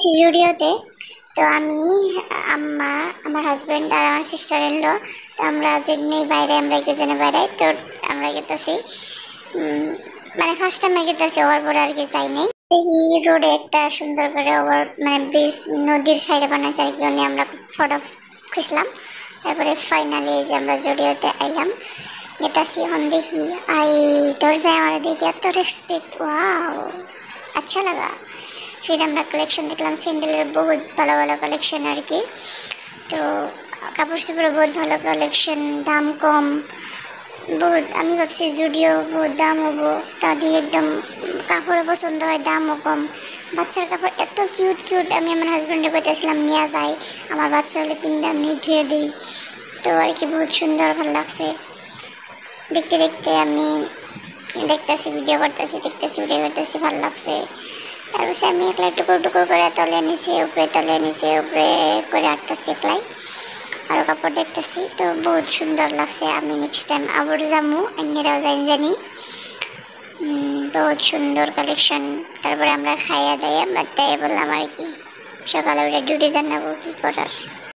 গেছি জুডিওতে। তো আমি, আম্মা, আমার হাজব্যান্ড আর আমার সিস্টার ইন ল, তো আমরা যেদিনই বাইরে আমরা একজনে বেড়াই। তো আমরা গেতেছি, মানে ফার্স্ট টাইম গেতেছি, ওভার পরে আর কি যাই নাই। এই রোডে একটা সুন্দর করে ওভার মানে ব্রিজ নদীর সাইডে বানাইছে আর কি, উনি আমরা ফটো খুঁজলাম। তারপরে ফাইনালি যে আমরা জুডিওতে আইলাম, গেতাছি। এখন দেখি আই দরজায় আমার দেখি এত রেসপেক্ট, ওয়াও अच्छा लगा। फिर আমরা কালেকশন দেখলাম, স্যান্ডেলের বহুত ভালো ভালো কালেকশন আর কি। তো কাপড় চোপড়ের বহুত ভালো কালেকশন, দাম কম বহুত। আমি ভাবছি জুডিও বহুত দাম হবো, তা দিয়ে একদম কাপড়ও পছন্দ হয়, দামও কম। বাচ্চার কাপড় এত কিউট কিউট, আমি আমার হাজব্যান্ডে বলতেছিলাম নিয়ে যাই, আমার বাচ্চা হলে কিনতে আমি ধুয়ে দিই। তো আর কি বহুত সুন্দর ভালো লাগছে। দেখতে দেখতে আমি দেখতেছি, ভিডিও করতেছি, দেখতেছি, ভিডিও করতেছি, ভালো লাগছে। আর বসে আমি একলা টুকুর টুকুর করে তলে নিচে উপরে, তলে নিচে উপরে করে আটতেছি একলাই, আরও কাপড় দেখতেছি। তো বহুত সুন্দর লাগছে। আমি নেক্সট টাইম আবার যাবো, অন্যরাও জানি। বহুত সুন্দর কালেকশন। তারপরে আমরা খাইয়া দাইয়া বাদ বললাম আর কি, সকালে উঠে ডিউটি জানাবো কী করার।